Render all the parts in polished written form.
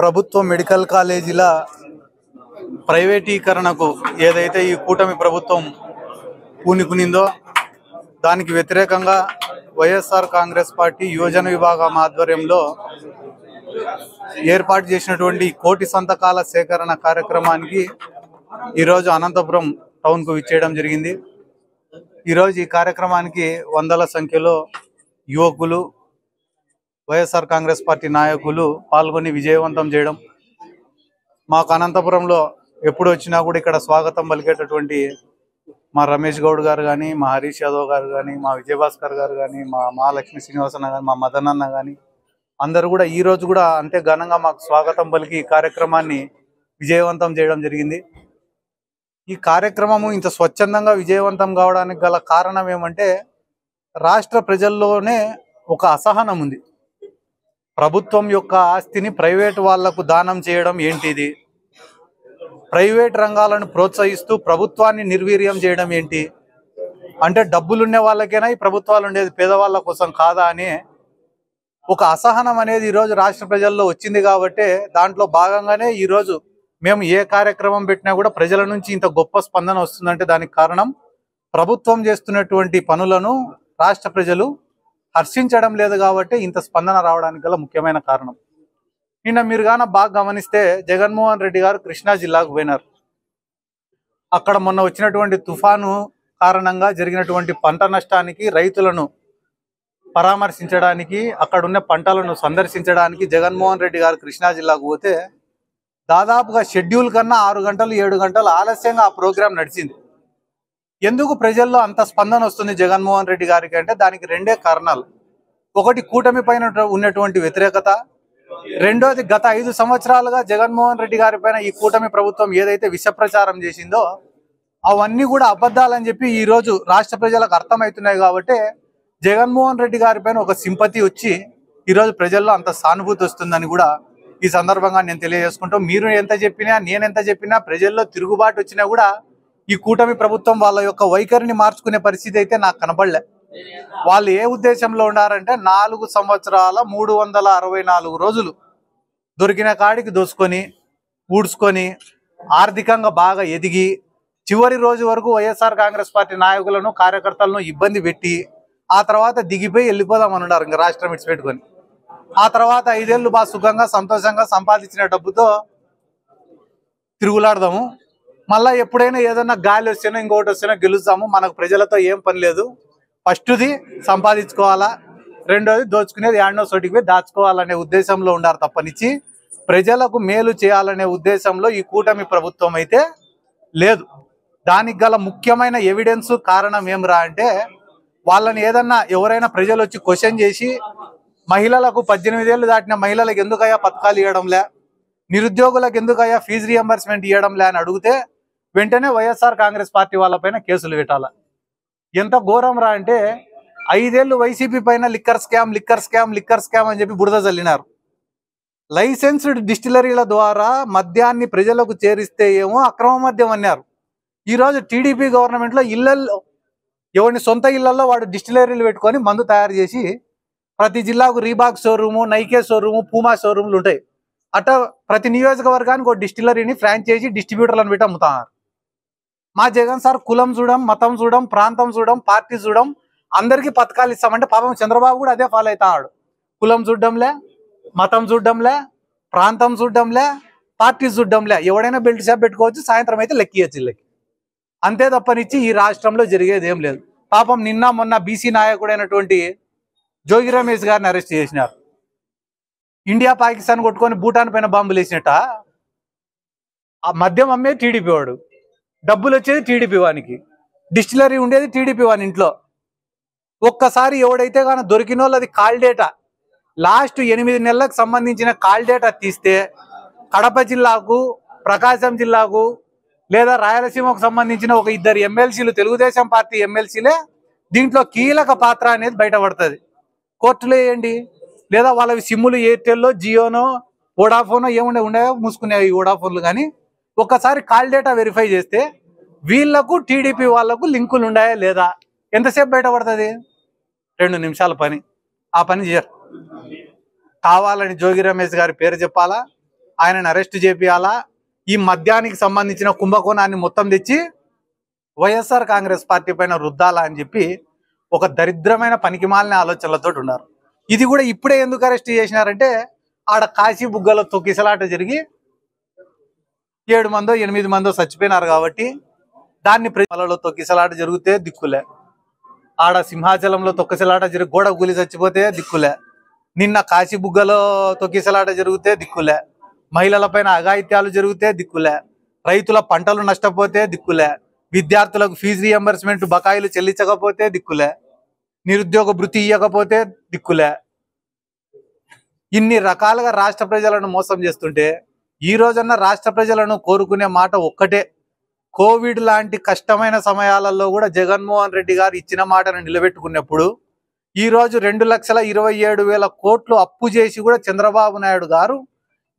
ప్రభుత్వ మెడికల్ కాలేజీల ప్రైవేటీకరణకు ఏదైతే ఈ కూటమి ప్రభుత్వం పూనుకునిందో దానికి వ్యతిరేకంగా వైఎస్ఆర్ కాంగ్రెస్ పార్టీ యువజన విభాగం ఆధ్వర్యంలో ఏర్పాటు చేసినటువంటి కోటి సంతకాల సేకరణ కార్యక్రమానికి ఈరోజు అనంతపురం టౌన్కు విచ్చేయడం జరిగింది. ఈరోజు ఈ కార్యక్రమానికి వందల సంఖ్యలో యువకులు, వైఎస్ఆర్ కాంగ్రెస్ పార్టీ నాయకులు పాల్గొని విజయవంతం చేయడం, మాకు అనంతపురంలో ఎప్పుడు వచ్చినా కూడా ఇక్కడ స్వాగతం పలికేటటువంటి మా రమేష్ గౌడ్ గారు కానీ, మా హరీష్ యాదవ్ గారు కానీ, మా విజయభాస్కర్ గారు కానీ, మా మహాలక్ష్మి శ్రీనివాసన్న కానీ, మా మదనన్న కానీ అందరూ కూడా ఈరోజు కూడా అంతే ఘనంగా మాకు స్వాగతం పలికి ఈ కార్యక్రమాన్ని విజయవంతం చేయడం జరిగింది. ఈ కార్యక్రమము ఇంత స్వచ్ఛందంగా విజయవంతం కావడానికి గల కారణం ఏమంటే, రాష్ట్ర ప్రజల్లోనే ఒక అసహనం ఉంది. ప్రభుత్వం యొక్క ఆస్తిని ప్రైవేటు వాళ్లకు దానం చేయడం ఏంటిది, ప్రైవేట్ రంగాలను ప్రోత్సహిస్తూ ప్రభుత్వాన్ని నిర్వీర్యం చేయడం ఏంటి, అంటే డబ్బులుండే వాళ్ళకైనా ఈ ప్రభుత్వాలు ఉండేది పేదవాళ్ళ కోసం కాదా అని ఒక అసహనం అనేది ఈరోజు రాష్ట్ర ప్రజల్లో వచ్చింది. కాబట్టి దాంట్లో భాగంగానే ఈరోజు మేము ఏ కార్యక్రమం పెట్టినా కూడా ప్రజల నుంచి ఇంత గొప్ప స్పందన వస్తుందంటే దానికి కారణం ప్రభుత్వం చేస్తున్నటువంటి పనులను రాష్ట్ర ప్రజలు హర్షించడం లేదు కాబట్టి ఇంత స్పందన రావడానికి గల ముఖ్యమైన కారణం. నిన్న మీరు గాన బాగా గమనిస్తే జగన్మోహన్ రెడ్డి గారు కృష్ణా జిల్లాకు పోయినారు. అక్కడ మొన్న వచ్చినటువంటి తుఫాను కారణంగా జరిగినటువంటి పంట నష్టానికి రైతులను పరామర్శించడానికి, అక్కడ ఉన్న పంటలను సందర్శించడానికి జగన్మోహన్ రెడ్డి గారు కృష్ణా జిల్లాకు పోతే దాదాపుగా షెడ్యూల్ కన్నా 6 గంటలు 7 గంటలు ఆలస్యంగా ఆ ప్రోగ్రాం నడిచింది. ఎందుకు ప్రజల్లో అంత స్పందన వస్తుంది జగన్మోహన్ రెడ్డి గారికి అంటే దానికి రెండే కారణాలు. ఒకటి, కూటమి పైన ఉన్నటువంటి వ్యతిరేకత. రెండోది, గత 5 సంవత్సరాలుగా జగన్మోహన్ రెడ్డి గారి పైన ఈ కూటమి ప్రభుత్వం ఏదైతే విష ప్రచారం చేసిందో అవన్నీ కూడా అబద్ధాలని చెప్పి ఈరోజు రాష్ట్ర ప్రజలకు అర్థమవుతున్నాయి. కాబట్టి జగన్మోహన్ రెడ్డి గారి పైన ఒక సింపతి వచ్చి ఈరోజు ప్రజల్లో అంత సానుభూతి వస్తుందని కూడా ఈ సందర్భంగా నేను తెలియజేసుకుంటూ, మీరు ఎంత చెప్పినా నేను ఎంత చెప్పినా ప్రజల్లో తిరుగుబాటు వచ్చినా కూడా ఈ కూటమి ప్రభుత్వం వాళ్ళ యొక్క వైఖరిని మార్చుకునే పరిస్థితి అయితే నాకు కనపడలే. వాళ్ళు ఏ ఉద్దేశంలో ఉన్నారంటే 4 సంవత్సరాల 364 రోజులు దొరికిన కాడికి దోసుకొని ఊడ్చుకొని ఆర్థికంగా బాగా ఎదిగి చివరి రోజు వరకు వైఎస్ఆర్ కాంగ్రెస్ పార్టీ నాయకులను కార్యకర్తలను ఇబ్బంది పెట్టి ఆ తర్వాత దిగిపోయి వెళ్ళిపోదామని ఉన్నారు ఇంకా రాష్ట్రం ఇడిచిపెట్టుకొని. ఆ తర్వాత 5 ఏళ్ళు బాగా సుఖంగా సంతోషంగా సంపాదించిన డబ్బుతో తిరుగులాడదాము, మళ్ళీ ఎప్పుడైనా ఏదన్నా గాలి వస్తేనో ఇంకొకటి వస్తేనో గెలుస్తాము, మనకు ప్రజలతో ఏం పని లేదు, ఫస్ట్ది సంపాదించుకోవాలా, రెండోది దోచుకునేది యాడ్నో చోటికి పోయి దాచుకోవాలనే ఉద్దేశంలో ఉన్నారు తప్పనిచ్చి ప్రజలకు మేలు చేయాలనే ఉద్దేశంలో ఈ కూటమి ప్రభుత్వం అయితే లేదు. దానికి గల ముఖ్యమైన ఎవిడెన్స్ కారణం ఏమిరా అంటే, వాళ్ళని ఏదన్నా ఎవరైనా ప్రజలు వచ్చి క్వశ్చన్ చేసి మహిళలకు 18 ఏళ్ళు దాటిన మహిళలకు ఎందుకయ్యా పథకాలు ఇవ్వడంలే, నిరుద్యోగులకు ఎందుకయ్యా ఫీజు రియంబర్స్మెంట్ ఇవ్వడంలే అని అడిగితే వెంటనే వైఎస్ఆర్ కాంగ్రెస్ పార్టీ వాళ్ళపైన కేసులు పెట్టాల. ఎంత ఘోరం రా అంటే 5 ఏళ్ళు వైసీపీ పైన లిక్కర్ స్కామ్ అని చెప్పి బురద చల్లినారు. లైసెన్స్డ్ డిస్టిలరీల ద్వారా మద్యాన్ని ప్రజలకు చేరిస్తే ఏమో అక్రమ మద్యం అన్నారు. ఈరోజు టీడీపీ గవర్నమెంట్లో ఇళ్లలో ఎవరిని సొంత ఇళ్లలో వాడు డిస్టిలరీలు పెట్టుకొని మందు తయారు చేసి ప్రతి జిల్లాకు Reebok showroom, Nike showroom, Puma షోరూములు ఉంటాయి. అట్లా ప్రతి నియోజకవర్గానికి ఒక డిస్టిలరీని ఫ్రాంచైజీ డిస్ట్రిబ్యూటర్లను పెట్టి అమ్ముతున్నారు. మా జగన్ సార్ కులం చూడం, మతం చూడం, ప్రాంతం చూడం, పార్టీ చూడం, అందరికీ పథకాలు ఇస్తామంటే పాపం చంద్రబాబు కూడా అదే ఫాలో అవుతాడు. కులం చూడడంలే, మతం చూడడంలే, ప్రాంతం చూడడంలే, పార్టీ చూడడంలే, ఎవడైనా బెల్ట్ షాప్ పెట్టుకోవచ్చు, సాయంత్రం అయితే లెక్కియచ్చు ఇళ్ళకి, అంతే తప్పనిచ్చి ఈ రాష్ట్రంలో జరిగేది ఏం లేదు. పాపం నిన్న మొన్న బీసీ నాయకుడైనటువంటి జోగి రమేష్ గారిని అరెస్ట్ చేసినారు. ఇండియా పాకిస్తాన్ కొట్టుకొని భూటాన్ పైన బాంబులు వేసినట్ట. ఆ మద్యం అమ్మే టీడీపీ వాడు, డబ్బులు వచ్చేది టీడీపీ వానికి, డిస్టిలరీ ఉండేది టీడీపీ వాని ఇంట్లో. ఒక్కసారి ఎవడైతే కానీ దొరికిన వాళ్ళది కాల్ డేటా, లాస్ట్ 8 నెలలకు సంబంధించిన కాల్ డేటా తీస్తే కడప జిల్లాకు, ప్రకాశం జిల్లాకు లేదా రాయలసీమకు సంబంధించిన ఒక 2 ఎమ్మెల్సీలు, తెలుగుదేశం పార్టీ ఎమ్మెల్సీలే దీంట్లో కీలక పాత్ర అనేది బయటపడుతుంది. కోర్టులో వేయండి, లేదా వాళ్ళవి సిమ్ములు ఎయిర్టెల్లో, జియోనో, వోడాఫోనో ఉండేవో మూసుకునేవి ఈ వోడాఫోన్లు. కానీ ఒక్కసారి కాల్ డేటా వెరిఫై చేస్తే వీళ్లకు టీడీపీ వాళ్లకు లింకులు ఉన్నాయా లేదా ఎంతసేపు బయటపడుతుంది? 2 నిమిషాల పని. ఆ పని చేయరు. కావాలని జోగి రమేష్ గారి పేరు చెప్పాలా, ఆయనను అరెస్ట్ చేపియాలా, ఈ మద్యానికి సంబంధించిన కుంభకోణాన్ని మొత్తం తెచ్చి వైఎస్ఆర్ కాంగ్రెస్ పార్టీ పైన రుద్దాలా అని చెప్పి ఒక దరిద్రమైన పనికిమాలిన ఆలోచనలతో ఉన్నారు. ఇది కూడా ఇప్పుడే ఎందుకు అరెస్ట్ చేసినారంటే ఆడ కాశీ బుగ్గలో తొక్కిసలాట జరిగి 7 మందో 8 మందో చచ్చిపోయినారు కాబట్టి దాన్ని ప్రజలలో తొక్కిసలాట జరిగితే దిక్కులే, ఆడ సింహాచలంలో తొక్కిసలాట జరిగి గోడ కూలి చచ్చిపోతే దిక్కులే, నిన్న కాశీ బుగ్గలో తొక్కిసలాట జరిగితే దిక్కులే, మహిళల పైన అఘాయిత్యాలు జరిగితే దిక్కులే, రైతుల పంటలు నష్టపోతే దిక్కులే, విద్యార్థులకు ఫీజు రియంబర్స్మెంట్ బకాయిలు చెల్లించకపోతే దిక్కులే, నిరుద్యోగ భృతి ఇవ్వకపోతే దిక్కులే. ఇన్ని రకాలుగా రాష్ట్ర ప్రజలను మోసం చేస్తుంటే ఈ రోజన్న రాష్ట్ర ప్రజలను కోరుకునే మాట ఒక్కటే, కోవిడ్ లాంటి కష్టమైన సమయాలలో కూడా జగన్మోహన్ రెడ్డి గారు ఇచ్చిన మాటను నిలబెట్టుకున్నప్పుడు ఈరోజు 2,27,000 కోట్లు అప్పు చేసి కూడా చంద్రబాబు నాయుడు గారు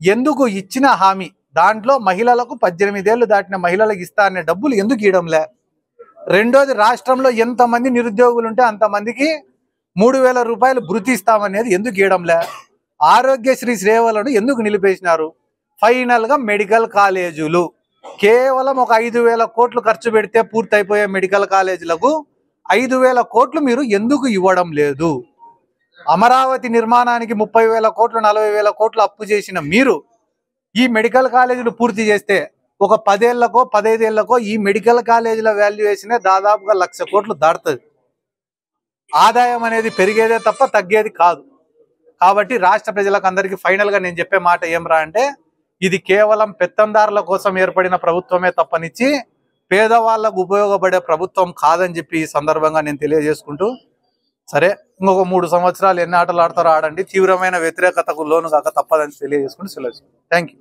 ఎందుకు ఇచ్చిన హామీ దాంట్లో మహిళలకు 18 ఏళ్ళు దాటిన మహిళలకు ఇస్తా అనే డబ్బులు ఎందుకు ఇవ్వడంలే? రెండోది, రాష్ట్రంలో ఎంతమంది నిరుద్యోగులు ఉంటే అంతమందికి 3,000 రూపాయలు భృతి ఇస్తామనేది ఎందుకు ఇవ్వడంలే? ఆరోగ్యశ్రీ సేవలను ఎందుకు నిలిపేసినారు? ఫైనల్ గా మెడికల్ కాలేజీలు కేవలం ఒక 5,000 కోట్లు ఖర్చు పెడితే పూర్తయిపోయే మెడికల్ కాలేజీలకు 5,000 కోట్లు మీరు ఎందుకు ఇవ్వడం లేదు? అమరావతి నిర్మాణానికి 30,000 కోట్లు 40,000 కోట్లు అప్పు చేసిన మీరు ఈ మెడికల్ కాలేజీలు పూర్తి చేస్తే ఒక 10 ఏళ్లకో 15 ఏళ్లకో ఈ మెడికల్ కాలేజీల వాల్యుయేషనే దాదాపుగా 1,00,000 కోట్లు దాటుతుంది. ఆదాయం అనేది పెరిగేదే తప్ప తగ్గేది కాదు. కాబట్టి రాష్ట్ర ప్రజలకు అందరికీ ఫైనల్ గా నేను చెప్పే మాట ఏమరా అంటే, ఇది కేవలం పెత్తందారుల కోసం ఏర్పడిన ప్రభుత్వమే తప్పనిచ్చి పేదవాళ్లకు ఉపయోగపడే ప్రభుత్వం కాదని చెప్పి ఈ సందర్భంగా నేను తెలియజేసుకుంటూ, సరే ఇంకొక 3 సంవత్సరాలు ఎన్ని ఆటలు ఆడతారో ఆడండి, తీవ్రమైన వ్యతిరేకతకు లోను కాక తప్పదని తెలియజేసుకుంటూ సెలవు. Thank you.